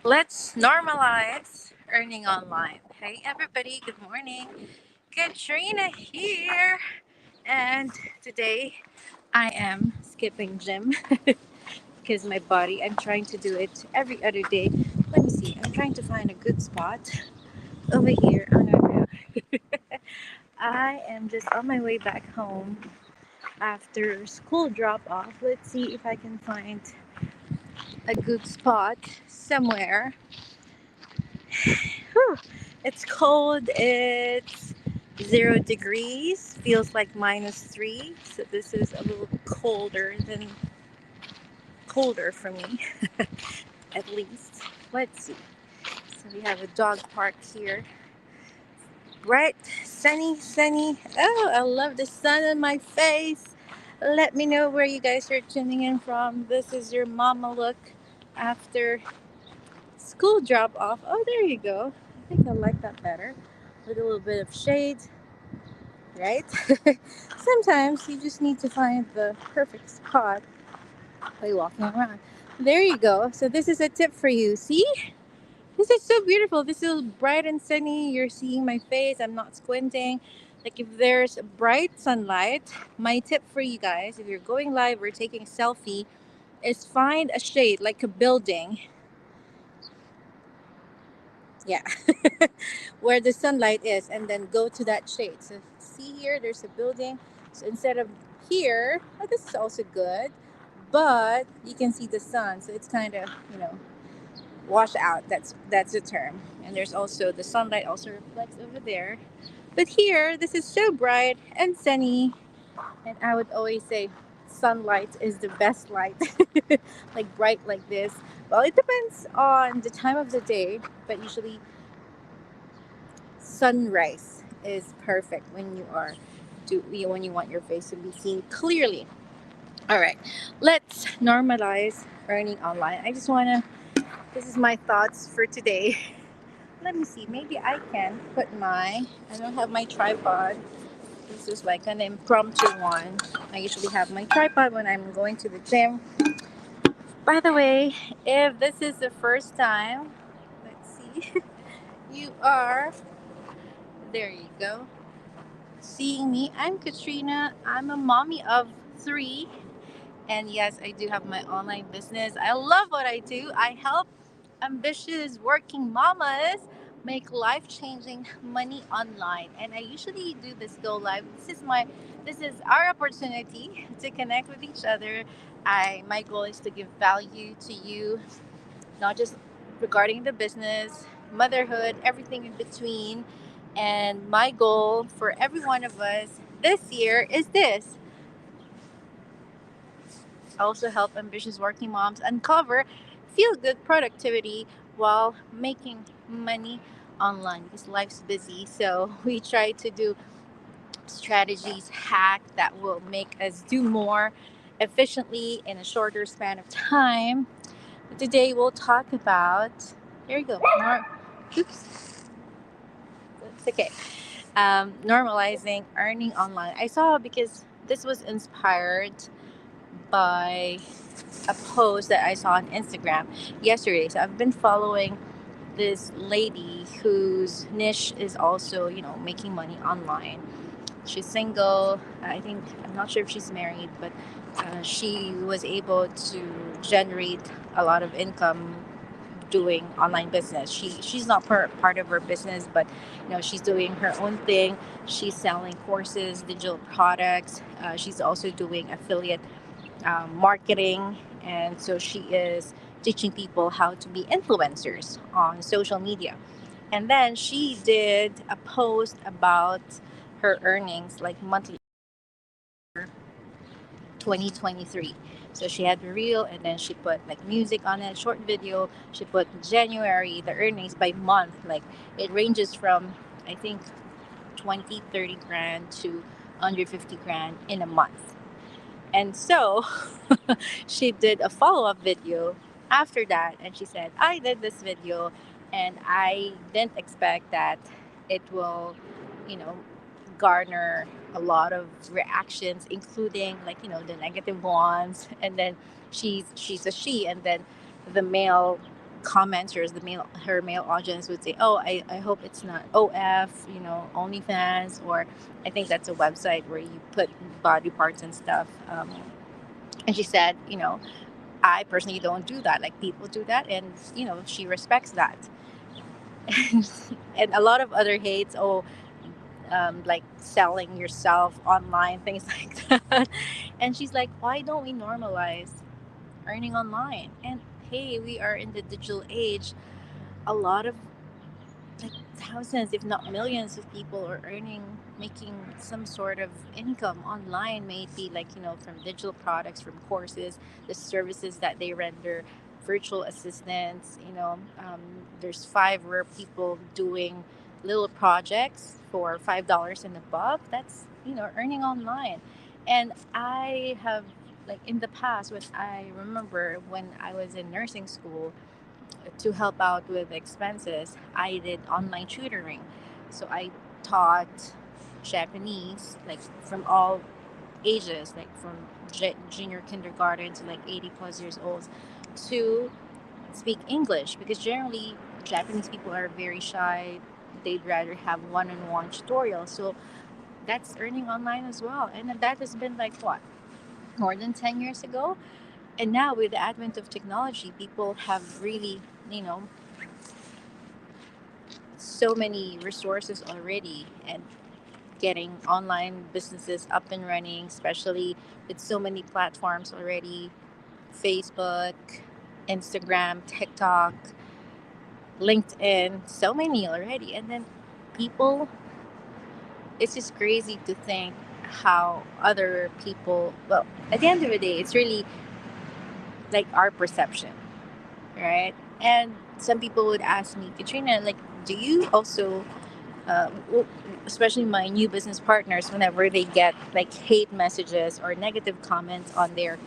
Let's normalize earning online. Hey, everybody, good morning. Katrina here. And today I am skipping gym because my body, I'm trying to do it every other day. Let me see, I'm trying to find a good spot over here. Oh, no, no. I am just on my way back home after school drop off. Let's see if I can find a good spot somewhere. Whew. It's cold. It's 0 degrees. Feels like -3. So this is a little colder for me, at least. Let's see. So we have a dog park here. Bright, sunny. Oh, I love the sun on my face. Let me know where you guys are tuning in from. This is your mama look after school drop off. Oh, there you go. I think I like that better. With a little bit of shade, right? Sometimes you just need to find the perfect spot by walking around. There you go. So this is a tip for you. See? This is so beautiful. This is bright and sunny. You're seeing my face. I'm not squinting. Like if there's bright sunlight, my tip for you guys, if you're going live or taking a selfie, is find a shade like a building. Yeah. Where the sunlight is and then go to that shade. So see here, there's a building. So instead of here, oh, this is also good, but you can see the sun. So it's kind of, wash out. That's the term. And there's also the sunlight also reflects over there. But here, this is so bright and sunny. And I would always say sunlight is the best light. Like bright like this. Well, it depends on the time of the day, but usually sunrise is perfect when when you want your face to be seen clearly. All right, let's normalize earning online. I just wanna. This is my thoughts for today. Let me see. Maybe I can put my. I don't have my tripod. This is like an impromptu one. I usually have my tripod when I'm going to the gym. By the way, if this is the first time, let's see. You are. There you go. Seeing me. I'm Katrina. I'm a mommy of three. And yes, I do have my online business. I love what I do. I help ambitious working mamas make life-changing money online. And I usually do this go live. This is our opportunity to connect with each other. I My goal is to give value to you, not just regarding the business, motherhood, everything in between. And my goal for every one of us this year is this: also help ambitious working moms uncover feel good productivity while making money online because life's busy. So we try to do strategies, hack that will make us do more efficiently in a shorter span of time. Today we'll talk about, here you go, oops, it's okay. Normalizing earning online. I saw because this was inspired by a post that I saw on Instagram yesterday. So I've been following this lady whose niche is also, making money online. She's single. I think, I'm not sure if she's married, but she was able to generate a lot of income doing online business. She's not part of her business, but she's doing her own thing. She's selling courses, digital products. She's also doing affiliate marketing, and so she is teaching people how to be influencers on social media. And then she did a post about her earnings, like monthly, 2023. So she had the reel, and then she put like music on it, short video. She put January, the earnings by month. Like it ranges from, I think, 20, 30 grand to 150 grand in a month. And so she did a follow up video after that, and she said, I did this video and I didn't expect that it will, you know, garner a lot of reactions, including like, the negative ones. And then she's a she, and then the male. commenters, her male audience would say, "Oh, I hope it's not OF, OnlyFans," or I think that's a website where you put body parts and stuff. And she said, I personally don't do that. Like people do that, and she respects that. And a lot of other hates. Oh, like selling yourself online, things like that. And she's like, why don't we normalize earning online? And hey, we are in the digital age. A lot of, like, thousands, if not millions, of people are making some sort of income online, maybe like, from digital products, from courses, the services that they render, virtual assistants. There's five where people doing little projects for $5 and above. That's, earning online. And I have, like, in the past, when I remember when I was in nursing school, to help out with expenses, I did online tutoring. So I taught Japanese, like from all ages, like from junior kindergarten to like 80 plus years old, to speak English, because generally Japanese people are very shy. They'd rather have one on one tutorial. So that's earning online as well. And that has been like what? More than 10 years ago. And now with the advent of technology, people have really, you know, so many resources already, and getting online businesses up and running, especially with so many platforms already: Facebook, Instagram, TikTok, LinkedIn, so many already. And then people, it's just crazy to think how other people, well, at the end of the day, it's really like our perception, right? And some people would ask me, Katrina, like, do you also well, especially my new business partners, whenever they get like hate messages or negative comments on their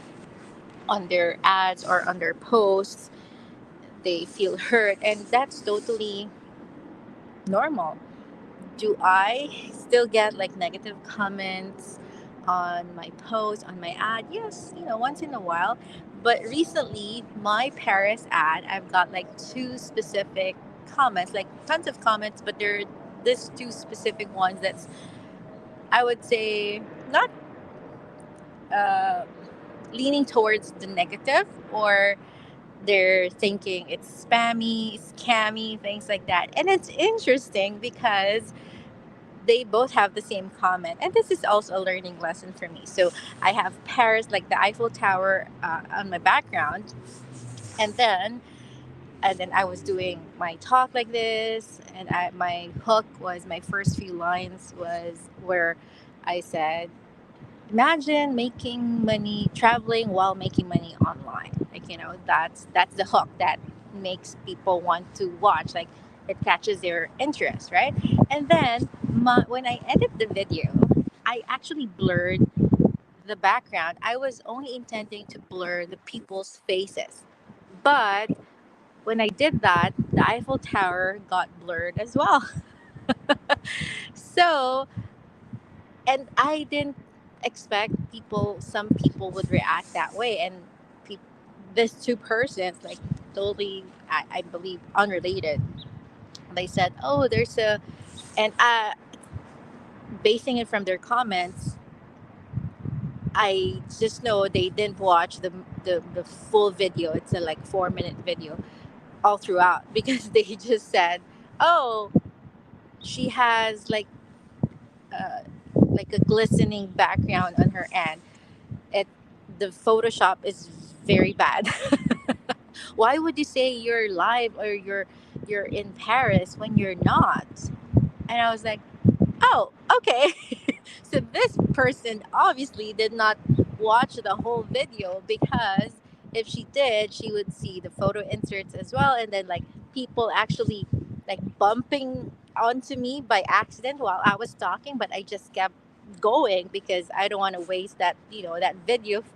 ads or on their posts, they feel hurt, and that's totally normal. Do I still get like negative comments on my post, on my ad? Yes, once in a while. But recently, my Paris ad, I've got like two specific comments, like tons of comments, but there are these two specific ones that's, I would say, not uh, leaning towards the negative, or they're thinking it's spammy, scammy, things like that. And it's interesting because they both have the same comment. And this is also a learning lesson for me. So I have Paris, like the Eiffel Tower, on my background. And then I was doing my talk like this, and my hook was, my first few lines was where I said, imagine making money traveling while making money online. Like, that's the hook that makes people want to watch. Like, it catches their interest, right? And then when I edit the video, I actually blurred the background. I was only intending to blur the people's faces, but when I did that, the Eiffel Tower got blurred as well. So, and I didn't expect some people would react that way. And pe- this two persons, like, totally, I believe, unrelated, they said, oh, there's a, and basing it from their comments, I just know they didn't watch the full video. It's a like 4 minute video all throughout, because they just said, oh, she has uh, like a glistening background on her end. It The Photoshop is very bad. Why would you say you're live, or you're in Paris when you're not? And I was like, oh, okay. So this person obviously did not watch the whole video, because if she did, she would see the photo inserts as well, and then like people actually like bumping onto me by accident while I was talking, but I just kept going because I don't want to waste that video,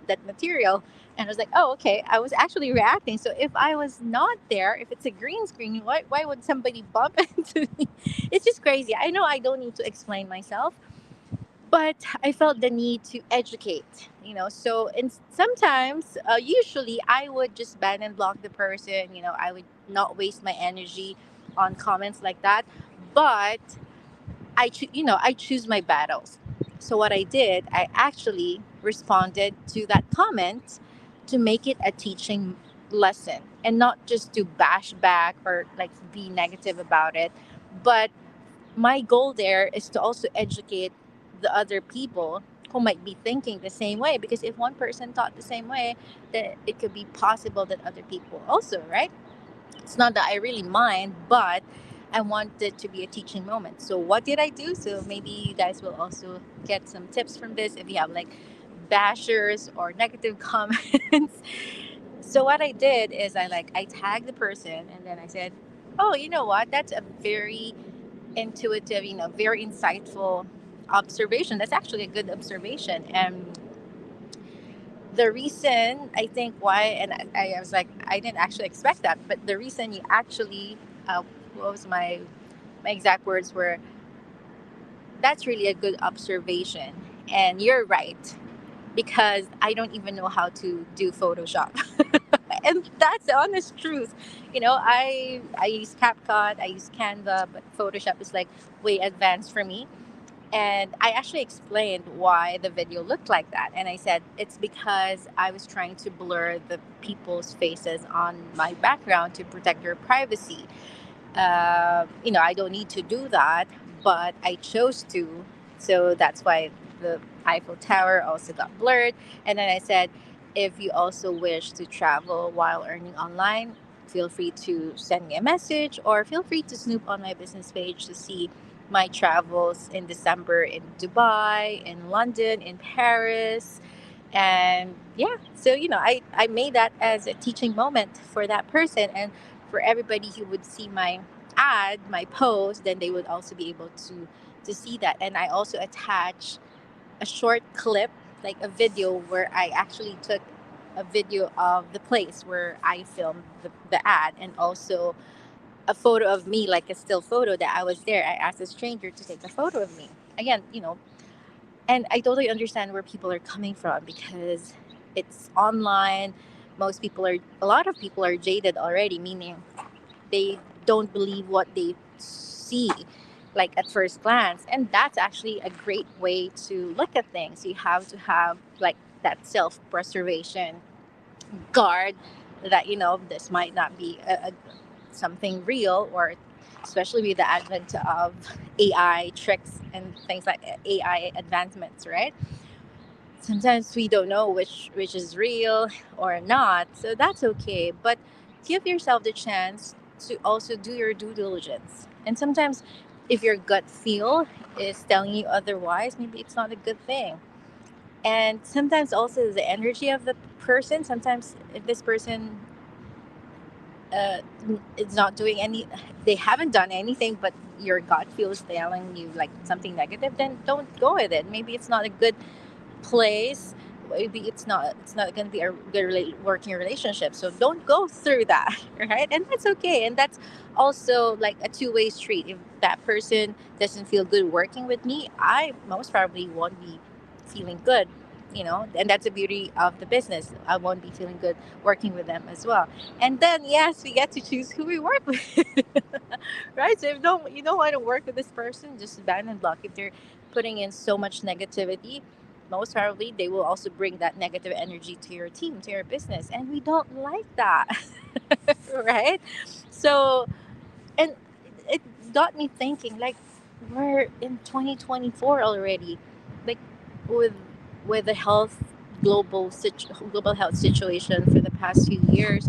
that material. And I was like, oh, okay. I was actually reacting. So if I was not there, if it's a green screen, why would somebody bump into me? It's just crazy. I know I don't need to explain myself. but I felt the need to educate, So, and sometimes, usually, I would just ban and block the person. I would not waste my energy on comments like that. But I choose my battles. So what I did, I actually responded to that comment to make it a teaching lesson and not just to bash back or like be negative about it, but my goal there is to also educate the other people who might be thinking the same way, because if one person thought the same way, then it could be possible that other people also, right? It's not that I really mind, but I want it to be a teaching moment. So what did I do? So maybe you guys will also get some tips from this if you have like bashers or negative comments. So what I did is I tagged the person and then I said, "Oh, you know what? That's a very intuitive, very insightful observation. That's actually a good observation." And the reason I think why, and I was like, I didn't actually expect that, but the reason you actually, what was my exact words were, that's really a good observation, and you're right, because I don't even know how to do Photoshop. And that's the honest truth. I use CapCut, I use Canva, but Photoshop is like way advanced for me. And I actually explained why the video looked like that. And I said it's because I was trying to blur the people's faces on my background to protect their privacy. I don't need to do that, but I chose to. So that's why the Eiffel Tower also got blurred. And then I said, if you also wish to travel while earning online, feel free to send me a message or feel free to snoop on my business page to see my travels in December in Dubai, in London, in Paris. And yeah, so I made that as a teaching moment for that person, and for everybody who would see my ad, my post, then they would also be able to see that. And I also attach a short clip, like a video where I actually took a video of the place where I filmed the ad, and also a photo of me, like a still photo that I was there. I asked a stranger to take a photo of me. Again, and I totally understand where people are coming from, because it's online. A lot of people are jaded already, meaning they don't believe what they see, like at first glance. And that's actually a great way to look at things. You have to have like that self preservation guard, that this might not be something real, or especially with the advent of AI tricks and things like AI advancements, right? Sometimes we don't know which is real or not, so that's okay. But give yourself the chance to also do your due diligence. And sometimes, if your gut feel is telling you otherwise, maybe it's not a good thing. And sometimes also the energy of the person. Sometimes if this person uh, is not doing any, they haven't done anything, but your gut feels telling you like something negative, then don't go with it. Maybe it's not a good place. Maybe it's not going to be a good working relationship, so don't go through that. Right? And that's okay, and that's also like a two-way street. If that person doesn't feel good working with me, I most probably won't be feeling good, and that's the beauty of the business. I won't be feeling good working with them as well. And then yes, we get to choose who we work with. Right? So if you don't want to work with this person, just ban and block. If they're putting in so much negativity, most probably they will also bring that negative energy to your team, to your business, and we don't like that. Right? So, and it got me thinking, like, we're in 2024 already, like, with the global health situation for the past few years.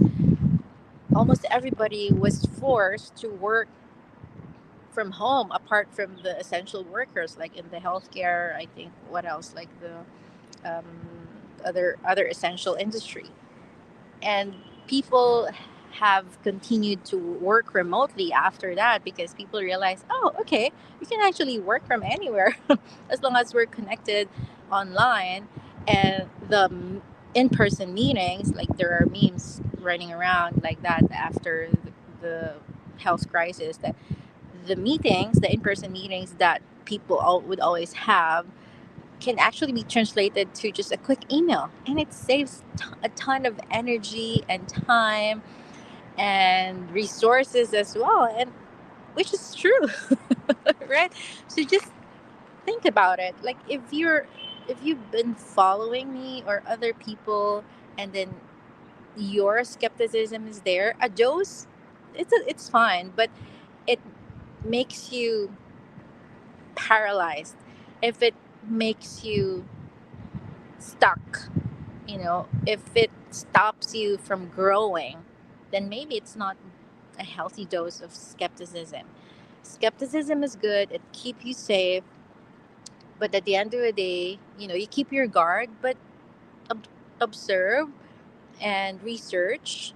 Almost everybody was forced to work from home, apart from the essential workers, like in the healthcare. I think what else, like the um, other essential industry. And people have continued to work remotely after that, because people realize, oh, okay, we can actually work from anywhere as long as we're connected online. And the in-person meetings, like there are memes running around like that after the health crisis, that the in-person meetings that people would always have, can actually be translated to just a quick email, and it saves a ton of energy and time and resources as well, and which is true. Right? So just think about it. Like if you've been following me or other people, and then your skepticism is there, a dose, it's fine, but it makes you paralyzed. If it makes you stuck, if it stops you from growing, then maybe it's not a healthy dose of skepticism. Skepticism is good, it keeps you safe, but at the end of the day, you keep your guard, but ob- observe and research,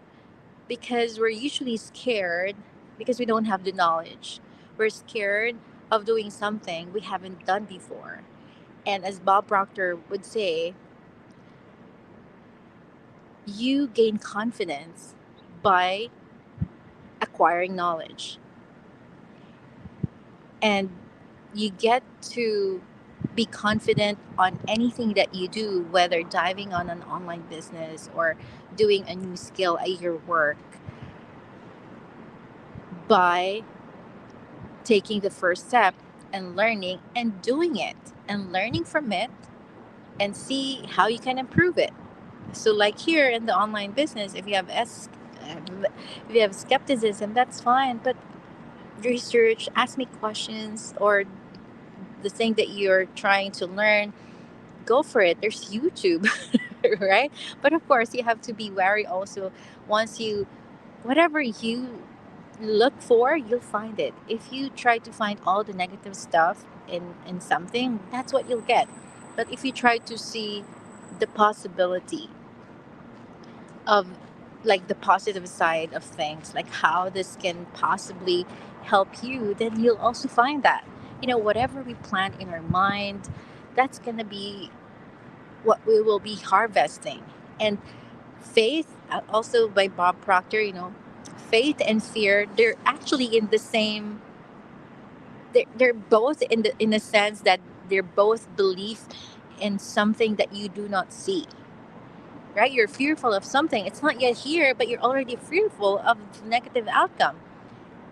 because we're usually scared because we don't have the knowledge. We're scared of doing something we haven't done before. And as Bob Proctor would say, you gain confidence by acquiring knowledge. And you get to be confident on anything that you do, whether diving on an online business or doing a new skill at your work, by taking the first step and learning and doing it and learning from it and see how you can improve it. So, like here in the online business, if you have skepticism, that's fine, but research, ask me questions, or the thing that you're trying to learn, go for it. There's YouTube, right? But of course, you have to be wary also. Once you, whatever you look for, you'll find it. If you try to find all the negative stuff in something, that's what you'll get. But if you try to see the possibility of, like, the positive side of things, like how this can possibly help you, then you'll also find that. Whatever we plant in our mind, that's going to be what we will be harvesting. And faith, also by Bob Proctor, faith and fear, they're actually in the same, they're both in the sense that they're both belief in something that you do not see, right? You're fearful of something, it's not yet here, but you're already fearful of the negative outcome.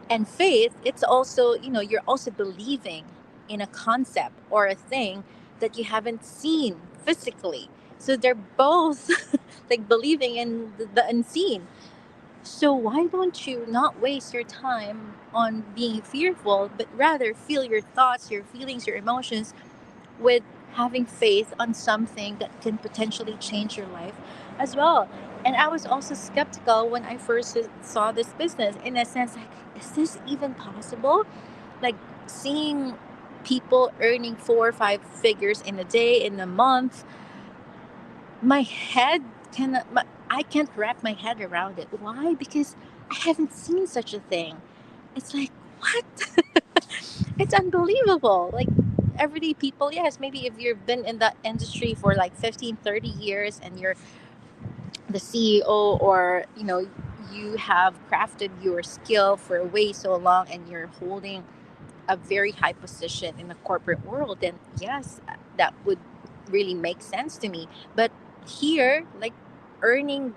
And faith, it's also, you're also believing in a concept or a thing that you haven't seen physically. So they're both like believing in the unseen. So why don't you not waste your time on being fearful, but rather feel your thoughts, your feelings, your emotions with having faith on something that can potentially change your life as well. And I was also skeptical when I first saw this business, in a sense, like, is this even possible? Like, seeing people earning 4 or 5 figures in a day, in a month, my head cannot, I can't wrap my head around it. Why? Because I haven't seen such a thing. It's like, what? It's unbelievable. Like, everyday people, yes, maybe if you've been in that industry for like 15, 30 years and you're the CEO, or you have crafted your skill for way so long and you're holding a very high position in the corporate world, then yes, that would really make sense to me. But here, like, earning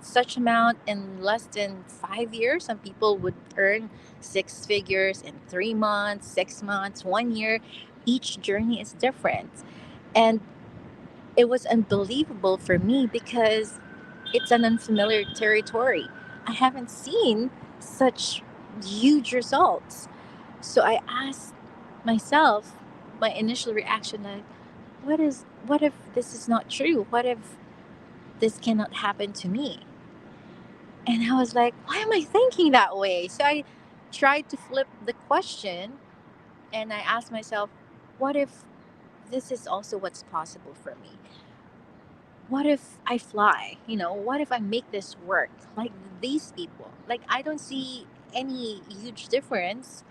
such amount in less than 5 years, some people would earn 6 figures in 3 months, 6 months, 1 year. Each journey is different. And it was unbelievable for me because it's an unfamiliar territory. I haven't seen such huge results. So I asked myself, my initial reaction, like, what if this is not true? What if this cannot happen to me? And I was like, why am I thinking that way? So I tried to flip the question, and I asked myself, what if this is also what's possible for me? What if I fly? What if I make this work like these people? Like, I don't see any huge difference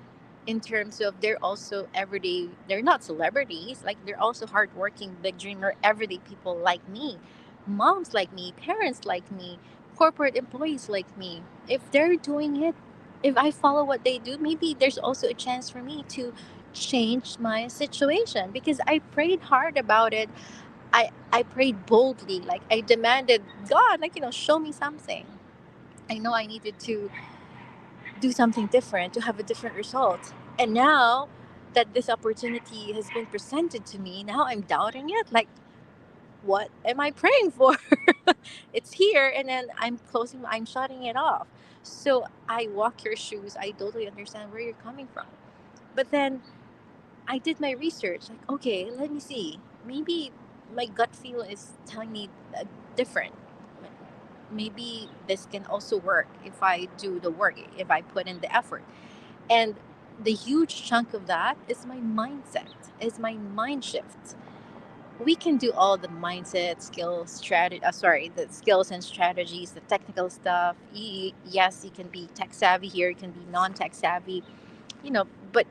in terms of, they're also everyday, they're not celebrities, like, they're also hardworking, big dreamer, everyday people like me, moms like me, parents like me, corporate employees like me. If they're doing it, if I follow what they do, maybe there's also a chance for me to changed my situation because I prayed hard about it. I prayed boldly, like I demanded, God, like, show me something. I know I needed to do something different to have a different result. And now that this opportunity has been presented to me, now I'm doubting it. Like, what am I praying for? It's here, and then I'm shutting it off. So I walk your shoes. I totally understand where you're coming from. But then I did my research. Like, okay, let me see. Maybe my gut feel is telling me different. Maybe this can also work if I do the work, if I put in the effort. And the huge chunk of that is my mindset, is my mind shift. We can do all the mindset skills strategy the skills and strategies, the technical stuff. Yes, you can be tech savvy here, you can be non-tech savvy, but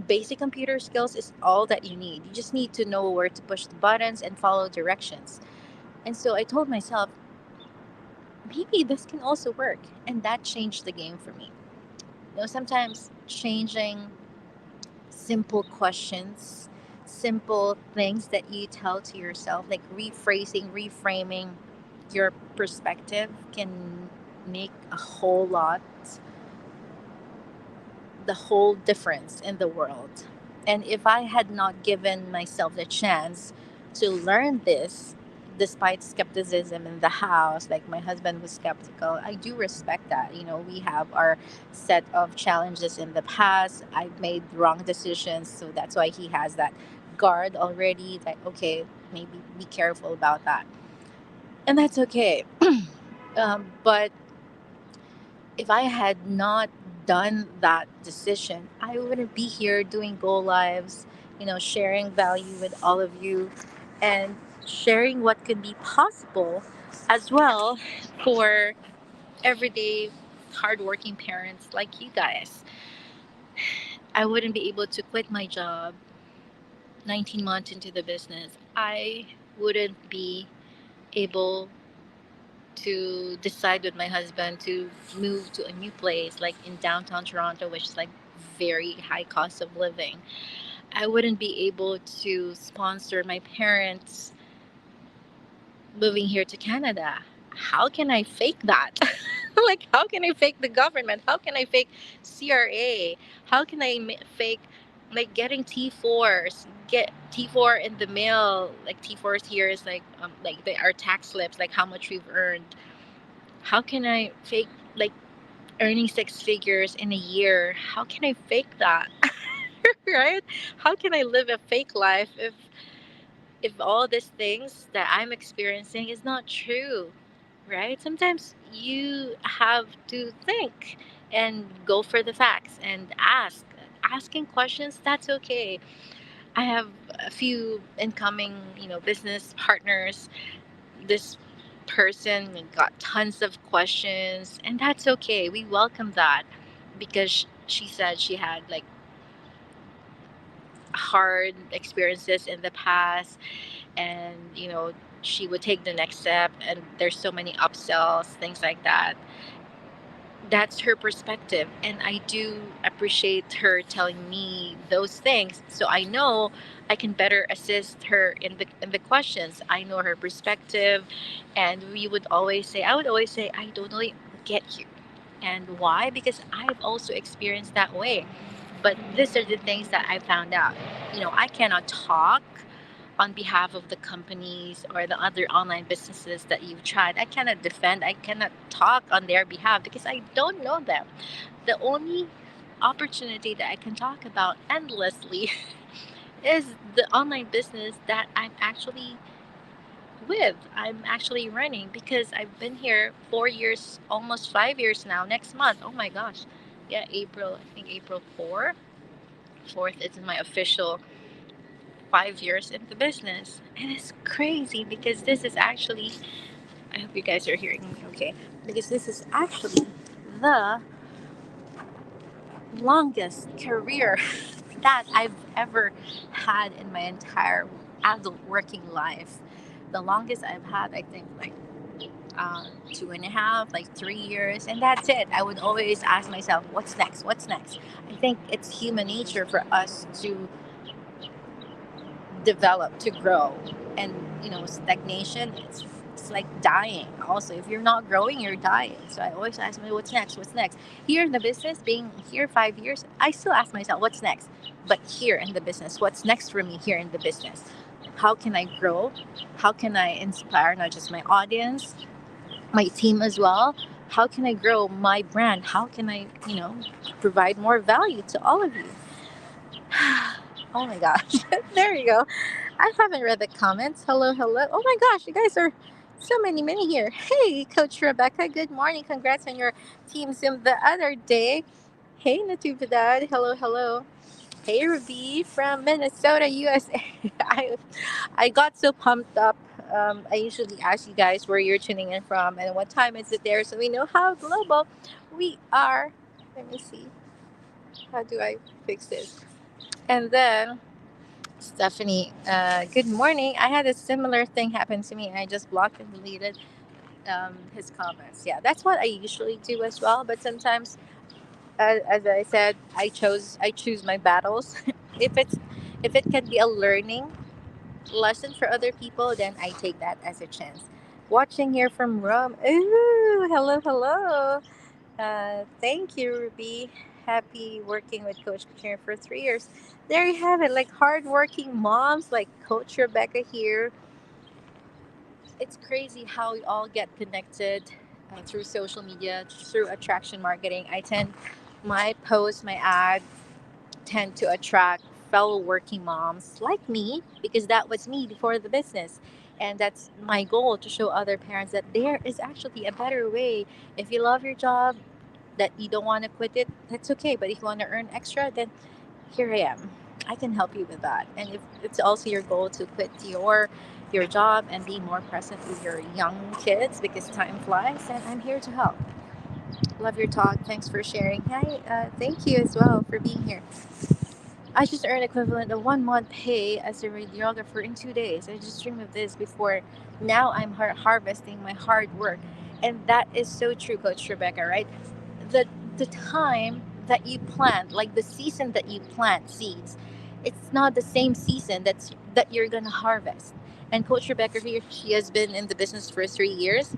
basic computer skills is all that you need. You just need to know where to push the buttons and follow directions. And so I told myself, maybe this can also work. And that changed the game for me. Sometimes changing simple questions, simple things that you tell to yourself, like rephrasing, reframing your perspective can make a whole lot, the whole difference in the world. And if I had not given myself the chance to learn this, despite skepticism in the house, like my husband was skeptical, I do respect that. We have our set of challenges in the past. I've made wrong decisions, so that's why he has that guard already. That okay, maybe be careful about that, and that's okay. But if I had not done that decision, I wouldn't be here doing Go Lives, sharing value with all of you and sharing what could be possible as well for everyday hardworking parents like you guys. I wouldn't be able to quit my job 19 months into the business. I wouldn't be able to decide with my husband to move to a new place like in downtown Toronto, which is like very high cost of living. I wouldn't be able to sponsor my parents moving here to Canada. How can I fake that? Like, how can I fake the government? How can I fake CRA? How can I fake like getting T4s? Get T4 in the mail. Like T4s here is like our tax slips, like how much we've earned. How can I fake like earning six figures in a year? How can I fake that? Right? How can I live a fake life if all these things that I'm experiencing is not true? Right? Sometimes you have to think and go for the facts and ask. Asking questions, that's okay. I have a few incoming, business partners. This person got tons of questions, and that's okay. We welcome that because she said she had like hard experiences in the past, and she would take the next step, and there's so many upsells, things like that. That's her perspective, and I do appreciate her telling me those things so I know I can better assist her in the questions. I know her perspective, and I would always say I totally get you. And why? Because I've also experienced that way. But these are the things that I found out. I cannot talk on behalf of the companies or the other online businesses that you've tried. I cannot defend, I cannot talk on their behalf because I don't know them. The only opportunity that I can talk about endlessly is the online business that I'm actually running because I've been here 4 years, almost 5 years now. Next month, oh my gosh, yeah, April. I think April 4th is my official 5 years in the business. And it's crazy because this is actually, I hope you guys are hearing me okay, because this is actually the longest career that I've ever had in my entire adult working life. The longest I've had, I think, like two and a half, like 3 years, and that's it. I would always ask myself, what's next? What's next? I think it's human nature for us to develop, to grow, and stagnation. It's like dying. Also, if you're not growing, you're dying. So I always ask me, what's next? What's next? Here in the business, being here 5 years, I still ask myself, what's next? But here in the business, what's next for me here in the business? How can I grow? How can I inspire not just my audience, my team as well? How can I grow my brand? How can I, provide more value to all of you? Oh my gosh. There you go. I haven't read the comments. Hello, hello. Oh my gosh, you guys are so many here. Hey, Coach Rebecca, good morning. Congrats on your team Zoom the other day. Hey, Natubadad. Hello, hello. Hey, Ruby from Minnesota, USA. I got so pumped up. I usually ask you guys where you're tuning in from and what time is it there so we know how global we are. Let me see. How do I fix this? And then Stephanie, good morning. I had a similar thing happen to me. I just blocked and deleted his comments. Yeah, that's what I usually do as well. But sometimes, as I said, I choose my battles. if it's if it can be a learning lesson for other people, then I take that as a chance. Watching here from Rome. Ooh, hello, hello. Thank you, Ruby. Happy working with Coach Katrina for 3 years. There you have it. Like hardworking moms, like Coach Rebecca here. It's crazy how we all get connected through social media, through attraction marketing. My post, my ad tend to attract fellow working moms like me because that was me before the business. And that's my goal to show other parents that there is actually a better way. If you love your job, that you don't want to quit it, that's okay. But if you want to earn extra, then here I am. I can help you with that. And if it's also your goal to quit your job and be more present with your young kids because time flies, then I'm here to help. Love your talk. Thanks for sharing. Hi, thank you as well for being here. I just earned equivalent of 1 month pay as a radiographer in 2 days. I just dreamed of this before. Now I'm harvesting my hard work, and that is so true, Coach Rebecca. Right? The time that you plant, like the season that you plant seeds, it's not the same season that you're gonna harvest. And Coach Rebecca here, she has been in the business for 3 years.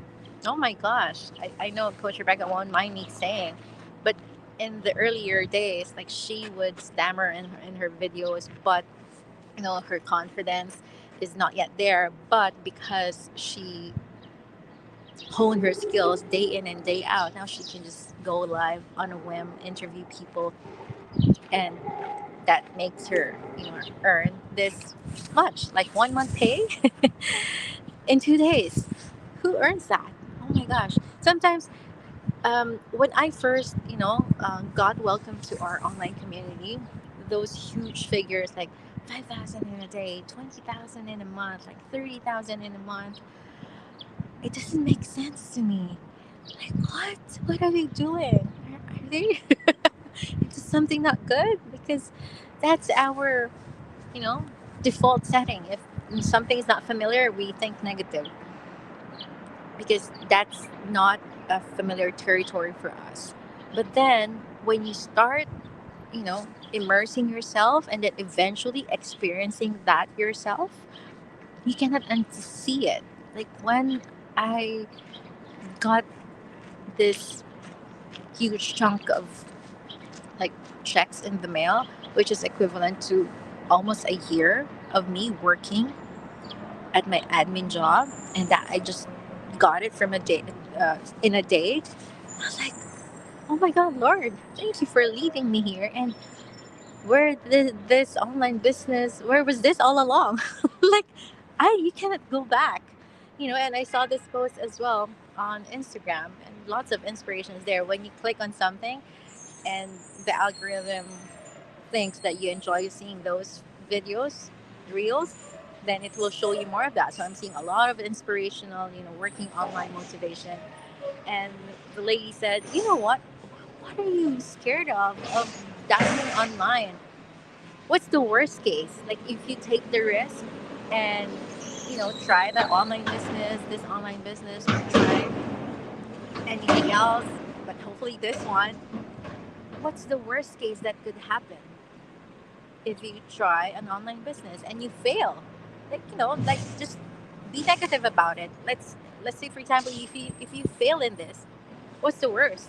Oh my gosh, I know Coach Rebecca won't mind me saying, but in the earlier days, like she would stammer in her videos, but her confidence is not yet there. But because she honed her skills day in and day out, now she can just go live on a whim, interview people, and that makes her earn this much, like 1 month pay in 2 days. Who earns that? Oh my gosh! Sometimes when I first, got welcome to our online community, those huge figures like 5,000 in a day, 20,000 in a month, like 30,000 in a month, it doesn't make sense to me. Like, what? What are they doing? Are they into something not good? Because that's our, you know, default setting. If something is not familiar, we think negative because that's not a familiar territory for us. But then when you start, immersing yourself and then eventually experiencing that yourself, you cannot unsee it. Like when I got this huge chunk of like checks in the mail, which is equivalent to almost a year of me working at my admin job, and that I just got it from a day in a day. I was like, oh my God, Lord, thank you for leaving me here. And where did this online business? Where was this all along? Like, you cannot go back, And I saw this post as well on Instagram, and lots of inspirations there. When you click on something, and the algorithm thinks that you enjoy seeing those videos, reels, then it will show you more of that. So I'm seeing a lot of inspirational, working online motivation. And the lady said, you know what? What are you scared of diving online? What's the worst case? Like if you take the risk and try that online business, this online business, or try anything else, but hopefully this one. What's the worst case that could happen if you try an online business and you fail? Like just be negative about it. Let's say, for example, if you fail in this, what's the worst?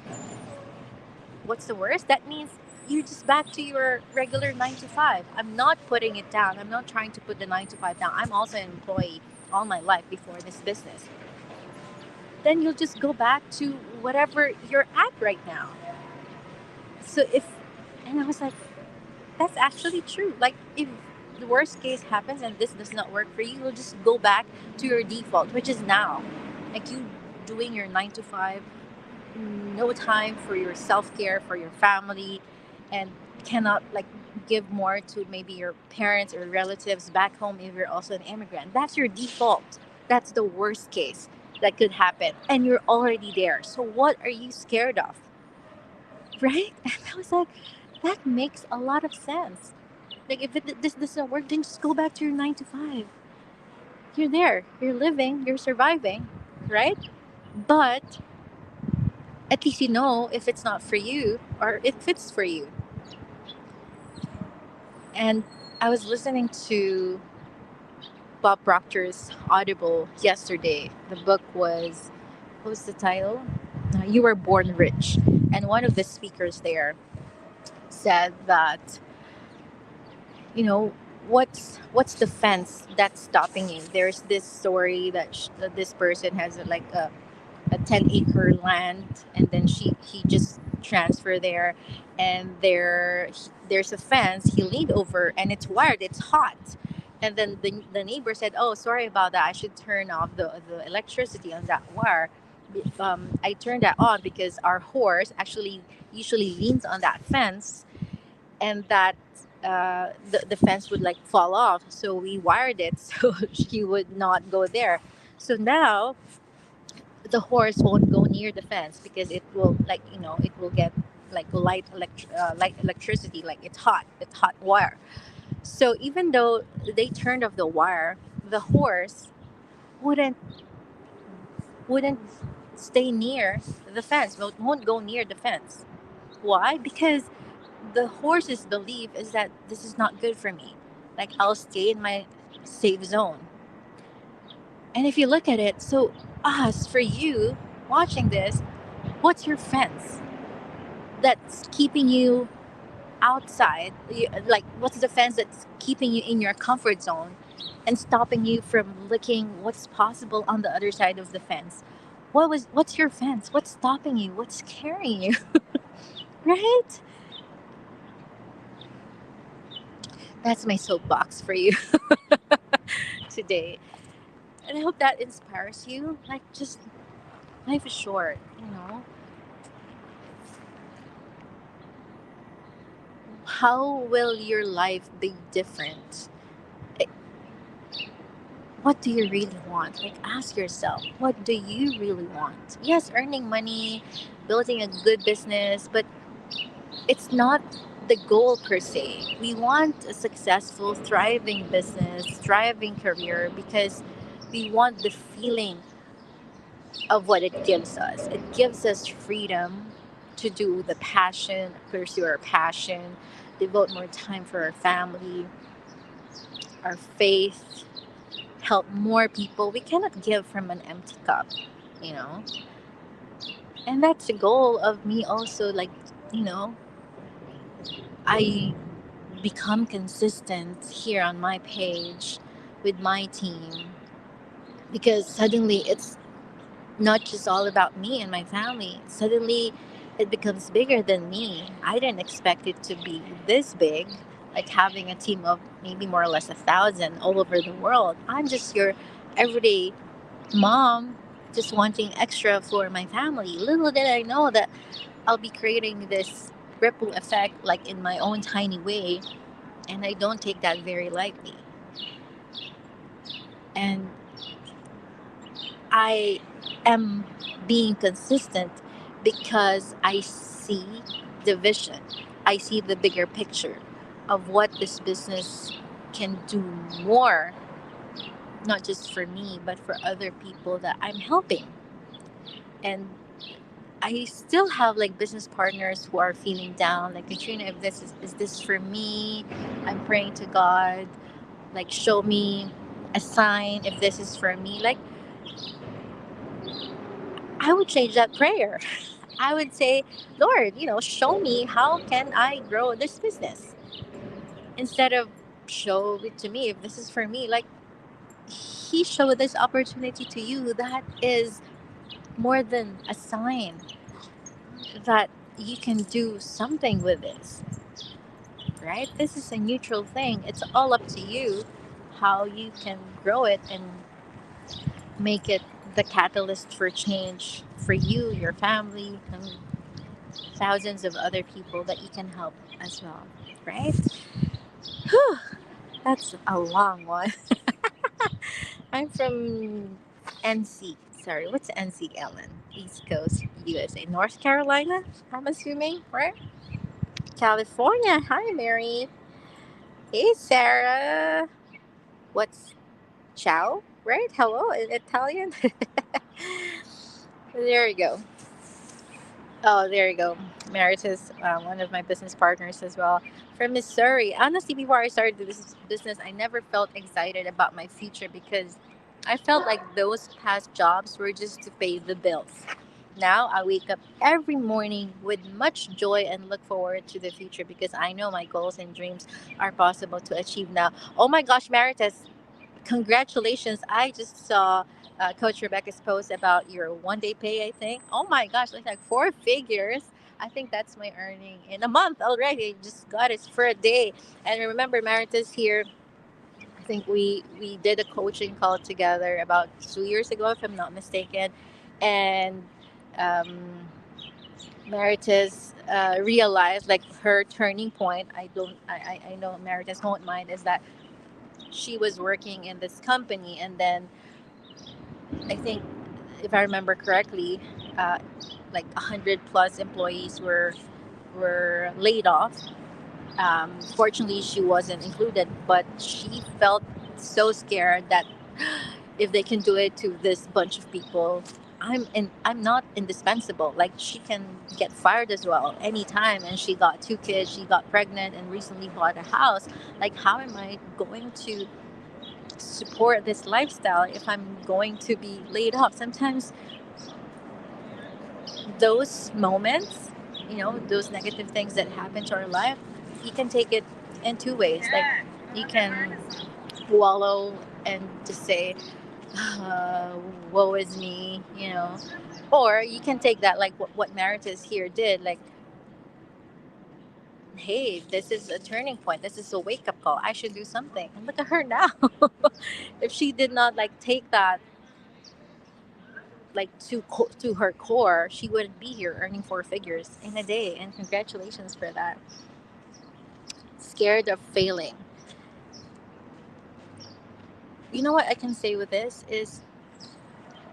What's the worst? That means you're just back to your regular 9 to 5. I'm not putting it down. I'm not trying to put the 9 to 5 down. I'm also an employee all my life before this business. Then you'll just go back to whatever you're at right now. So if, and I was like, that's actually true. Like, if the worst case happens and this does not work for you, you'll just go back to your default, which is now. Like, you doing your 9 to 5, no time for your self care, for your family, and cannot like give more to maybe your parents or relatives back home if you're also an immigrant. That's your default. That's the worst case that could happen. And you're already there. So what are you scared of? Right? And I was like, that makes a lot of sense. Like, if this doesn't work, then just go back to your 9 to 5. You're there. You're living. You're surviving. Right? But at least you know if it's not for you or if it's for you. And I was listening to Bob Proctor's Audible yesterday. The book was, what was the title? You Were Born Rich. And one of the speakers there said that, you know, what's the fence that's stopping you? There's this story that this person has like a 10-acre land, and then he just transferred there, and there's a fence he leaned over, and it's wired, it's hot. And then the neighbor said, oh, sorry about that, I should turn off the electricity on that wire. I turned that on because our horse actually usually leans on that fence, and that the fence would like fall off, so we wired it so she would not go there. So now the horse won't go near the fence because it will, like, it will get like light electricity, like it's hot wire. So even though they turned off the wire, the horse wouldn't wouldn't stay near the fence, won't go near the fence. Why? Because the horse's belief is that this is not good for me, like I'll stay in my safe zone. And if you look at it, so us, for you watching this, what's your fence that's keeping you outside? Like, what's the fence that's keeping you in your comfort zone and stopping you from looking what's possible on the other side of the fence? What's your fence? What's stopping you? What's scaring you? Right? That's my soapbox for you today. And I hope that inspires you. Like, just, life is short. How will your life be different? Eh, What do you really want? Like, ask yourself, what do you really want? Yes, earning money, building a good business, but it's not the goal per se. We want a successful, thriving business, thriving career, because we want the feeling of what it gives us. It gives us freedom to do the passion, pursue our passion, devote more time for our family, our faith, help more people. We cannot give from an empty cup, you know? And that's the goal of me also. Like, you know, I become consistent here on my page with my team, because suddenly it's not just all about me and my family. Suddenly it becomes bigger than me. I didn't expect it to be this big, like having a team of maybe more or less 1,000 all over the world. I'm just your everyday mom, just wanting extra for my family. Little did I know that I'll be creating this ripple effect, like in my own tiny way, and I don't take that very lightly. And I am being consistent because I see the vision. I see the bigger picture of what this business can do more not just for me, but for other people that I'm helping. And I still have like business partners who are feeling down, like Katrina, if is this for me? I'm praying to God, like show me a sign if this is for me. Like I would change that prayer. I would say, Lord, show me how can I grow this business instead of show it to me if this is for me. Like He showed this opportunity to you. That is more than a sign that you can do something with this, right? This is a neutral thing. It's all up to you how you can grow it and make it the catalyst for change for you, your family, and thousands of other people that you can help as well, right? Whew, that's a long one. I'm from NC. Sorry, what's NC, Ellen? East Coast, USA. North Carolina, I'm assuming, right? California. Hi, Mary. Hey, Sarah. What's ciao? Right? Hello in Italian. There you go. Oh, there you go. Merit is one of my business partners as well from Missouri. Honestly, before I started this business, I never felt excited about my future because I felt like those past jobs were just to pay the bills. Now I wake up every morning with much joy and look forward to the future because I know my goals and dreams are possible to achieve now. Oh my gosh, Meritus, congratulations. I just saw Coach Rebecca's post about your 1 day pay, I think. Oh my gosh, it's like four figures. I think that's my earning in a month already. Just got it for a day. And remember, Maritas here, I think we did a coaching call together about 2 years ago, if I'm not mistaken. And um, Maritas realized like her turning point. I know Maritas won't mind is that she was working in this company and then I think if I remember correctly, uh, like 100 plus employees were laid off. Fortunately, she wasn't included, but she felt so scared that if they can do it to this bunch of people, I'm not indispensable. Like she can get fired as well anytime. And she got two kids. She got pregnant and recently bought a house. Like how am I going to support this lifestyle if I'm going to be laid off? Sometimes those moments, those negative things that happen to our life, you can take it in two ways. Like you can wallow and just say, uh, woe is me, or you can take that like what Maritas here did, like, hey, this is a turning point. This is a wake up call. I should do something. And look at her now. If she did not like take that like to her core, she wouldn't be here earning four figures in a day. And congratulations for that. Scared of failing. You know what I can say with this is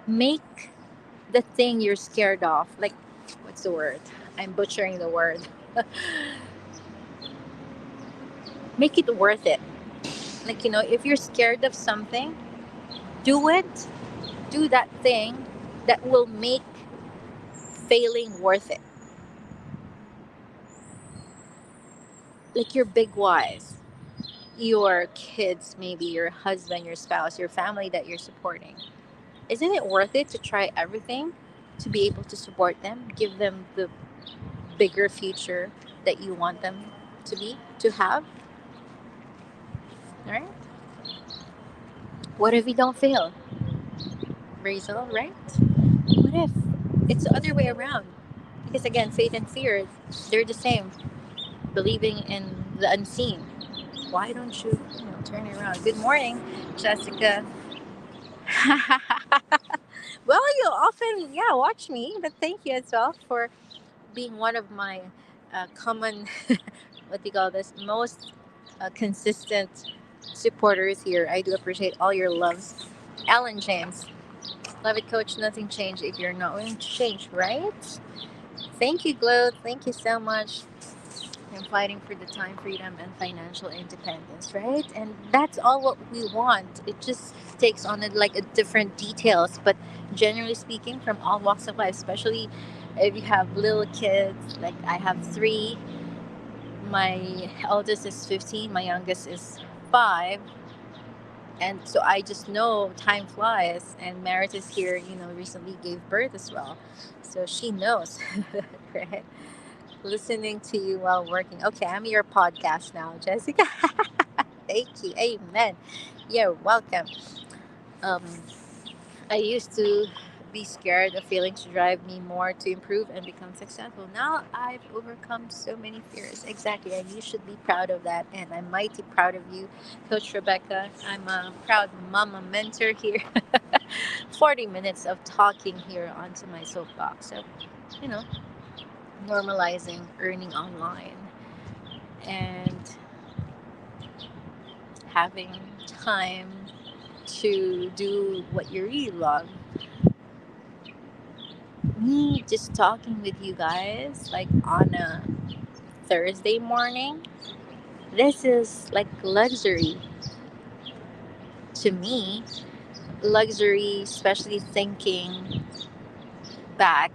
make the thing you're scared of. Like, what's the word? I'm butchering the word. Make it worth it. Like, if you're scared of something, do it. Do that thing that will make failing worth it. Like your big whys, your kids, maybe your husband, your spouse, your family that you're supporting. Isn't it worth it to try everything to be able to support them, give them the bigger future that you want them to have? Right? What if we don't fail, Rachel? Right? What if it's the other way around? Because again, faith and fear, they're the same. Believing in the unseen. Why don't you, turn it around? Good morning, Jessica. Well, you often, yeah, watch me, but thank you as well for being one of my common, what do you call this, most consistent supporters here. I do appreciate all your loves. Alan James, love it, coach. Nothing changed if you're not willing to change, right? Thank you, Glow. Thank you so much. and fighting for the time freedom and financial independence, right? And that's all what we want. It just takes on it like a different details, but generally speaking, from all walks of life, especially if you have little kids, like I have three. My eldest is 15, my youngest is 5, and so I just know time flies. And Merit is here, recently gave birth as well, so she knows, right? Listening to you while working. Okay, I'm your podcast now, Jessica. Thank you. Amen. You're welcome. Um, I used to be scared of feeling to drive me more to improve and become successful. Now I've overcome so many fears. Exactly. And you should be proud of that. And I'm mighty proud of you, Coach Rebecca. I'm a proud mama mentor here. 40 minutes of talking here onto my soapbox. So, you know, normalizing earning online and having time to do what you really love. Me just talking with you guys like on a Thursday morning, this is like luxury to me. Luxury, especially thinking back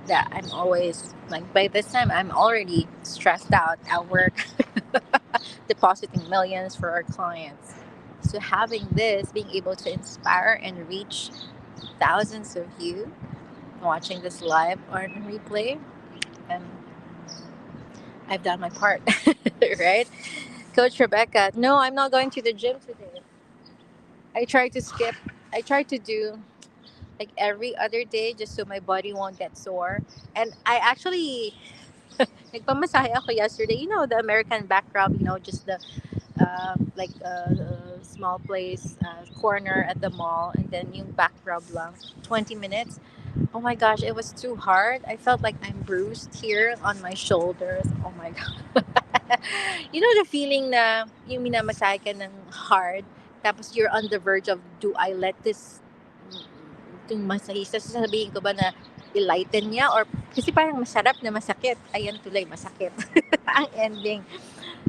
that I'm always like, by this time, I'm already stressed out at work, depositing millions for our clients. So, having this, being able to inspire and reach thousands of you watching this live on replay, and I've done my part, right? Coach Rebecca, no, I'm not going to the gym today. I try to skip, I try to do like every other day just so my body won't get sore. And I actually, nagpamasahe ako yesterday, the American backdrop, just the like small place, corner at the mall, and then yung backdrop lang, 20 minutes. Oh my gosh, it was too hard. I felt like I'm bruised here on my shoulders. Oh my god. The feeling na yung minamasahe ka ng hard, tapos you're on the verge of, do I let this itong masahista, sasabihin ko ba na i-lighten niya, or kasi parang masarap na masakit, ayan tuloy masakit ang ending.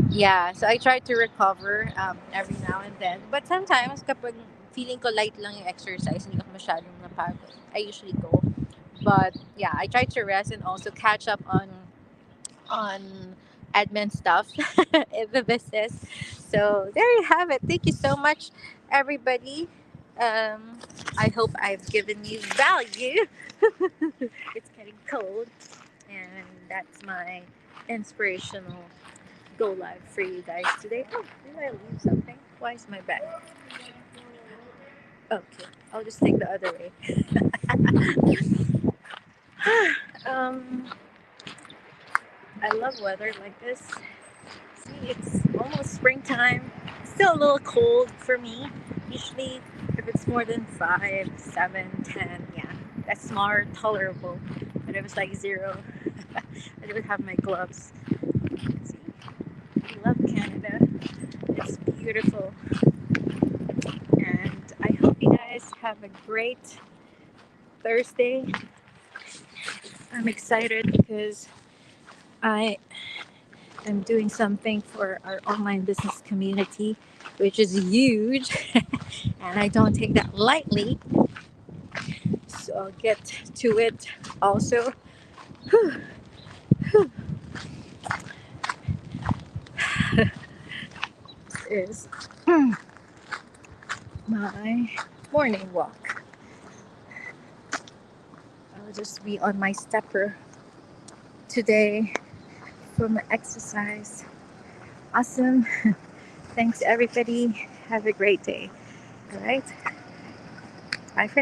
Yeah, so I try to recover every now and then. But sometimes, kapag feeling ko light lang yung exercise, hindi ako masyadong napagod, I usually go. But yeah, I try to rest and also catch up on admin stuff in the business. So there you have it. Thank you so much, everybody. I hope I've given you value. It's getting cold, and that's my inspirational go live for you guys today. Oh, did I leave something? Why is my bag? Okay, I'll just take the other way. um, I love weather like this. See, it's almost springtime. Still a little cold for me. Usually, if it's more than 5, 7, 10, yeah, that's more tolerable. But if it's like 0, I don't have my gloves. See, I love Canada. It's beautiful. And I hope you guys have a great Thursday. I'm excited because I am doing something for our online business community, which is huge, and I don't take that lightly. So I'll get to it also. This is my morning walk. I'll just be on my stepper today for my exercise. Awesome. Thanks, everybody. Have a great day. All right. Bye for now.